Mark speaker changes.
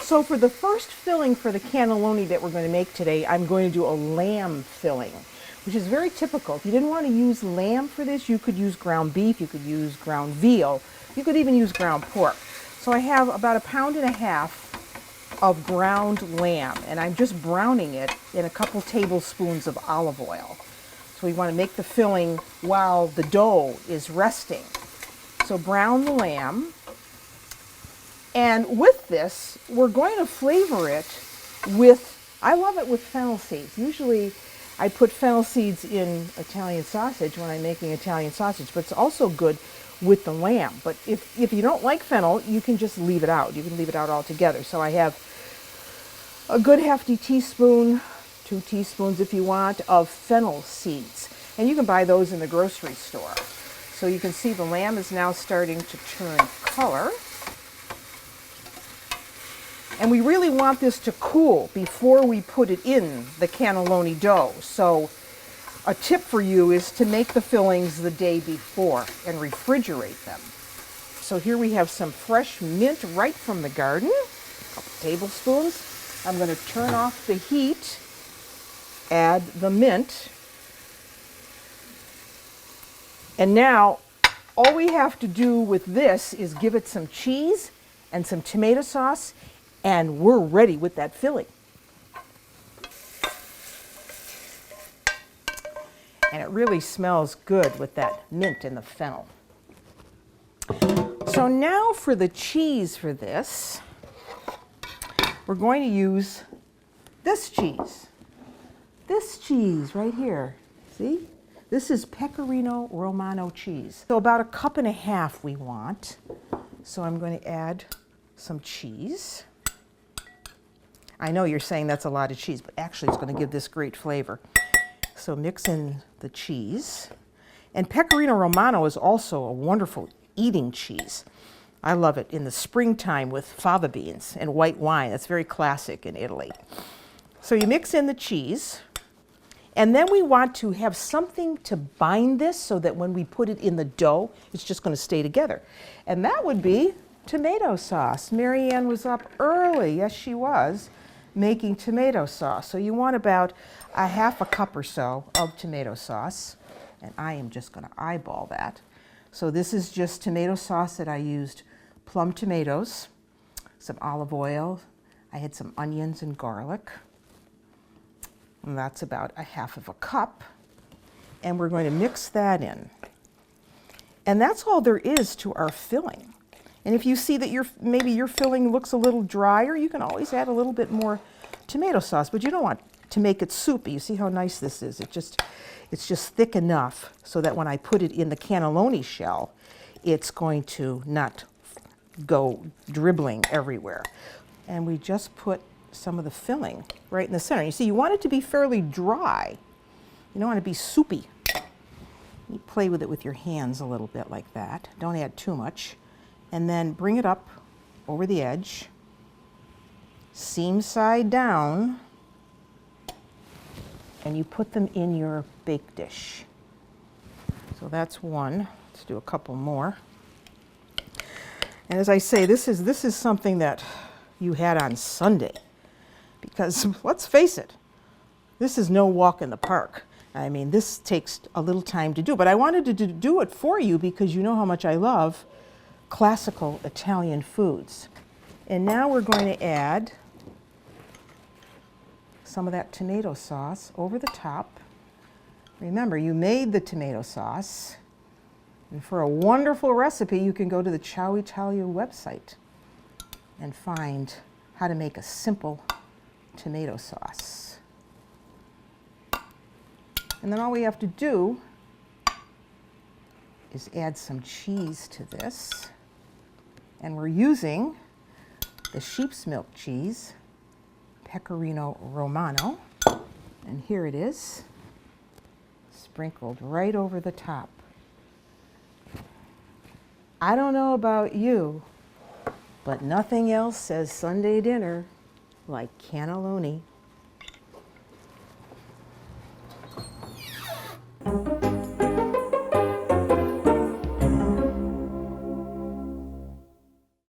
Speaker 1: So for the first filling for the cannelloni that we're going to make today, I'm going to do a lamb filling, which is very typical. If you didn't want to use lamb for this, you could use ground beef, you could use ground veal, you could even use ground pork. So I have about 1.5 pounds of ground lamb, and I'm just browning it in a couple tablespoons of olive oil. So we want to make the filling while the dough is resting. So brown the lamb. And with this, we're going to flavor it with, I love it with fennel seeds. Usually I put fennel seeds in Italian sausage when I'm making Italian sausage, but it's also good with the lamb. But if you don't like fennel, you can just leave it out. You can leave it out altogether. So I have a good hefty teaspoon, 2 teaspoons if you want, of fennel seeds. And you can buy those in the grocery store. So you can see the lamb is now starting to turn color. And we really want this to cool before we put it in the cannelloni dough. So a tip for you is to make the fillings the day before and refrigerate them. So here we have some fresh mint right from the garden, a couple tablespoons. I'm going to turn off the heat, add the mint. And now all we have to do with this is give it some cheese and some tomato sauce, and we're ready with that filling. And it really smells good with that mint and the fennel. So now for the cheese for this, we're going to use this cheese. This cheese right here, see? This is Pecorino Romano cheese. So about 1.5 cups we want. So I'm going to add some cheese. I know you're saying that's a lot of cheese, but actually it's going to give this great flavor. So mix in the cheese. And Pecorino Romano is also a wonderful eating cheese. I love it in the springtime with fava beans and white wine. That's very classic in Italy. So you mix in the cheese. And then we want to have something to bind this so that when we put it in the dough, it's just going to stay together. And that would be tomato sauce. Mary Ann was up early, yes she was, making tomato sauce. So you want about 1/2 cup or so of tomato sauce. And I am just going to eyeball that. So this is just tomato sauce that I used plum tomatoes, some olive oil. I had some onions and garlic. And that's about 1/2 cup. And we're going to mix that in. And that's all there is to our filling. And if you see that maybe your filling looks a little drier, you can always add a little bit more tomato sauce, but you don't want to make it soupy. You see how nice this is? It's just thick enough so that when I put it in the cannelloni shell, it's going to not go dribbling everywhere. And we just put some of the filling right in the center. You see, you want it to be fairly dry. You don't want it to be soupy. You play with it with your hands a little bit like that. Don't add too much. And then bring it up over the edge, seam side down, and you put them in your bake dish. So that's one. Let's do a couple more. And as I say, this is something that you had on Sunday, because let's face it, this is no walk in the park. I mean, this takes a little time to do, but I wanted to do it for you because you know how much I love classical Italian foods. And now we're going to add some of that tomato sauce over the top. Remember, you made the tomato sauce. And for a wonderful recipe, you can go to the Ciao Italia website and find how to make a simple tomato sauce. And then all we have to do is add some cheese to this. And we're using the sheep's milk cheese, Pecorino Romano. And here it is, sprinkled right over the top. I don't know about you, but nothing else says Sunday dinner like cannelloni.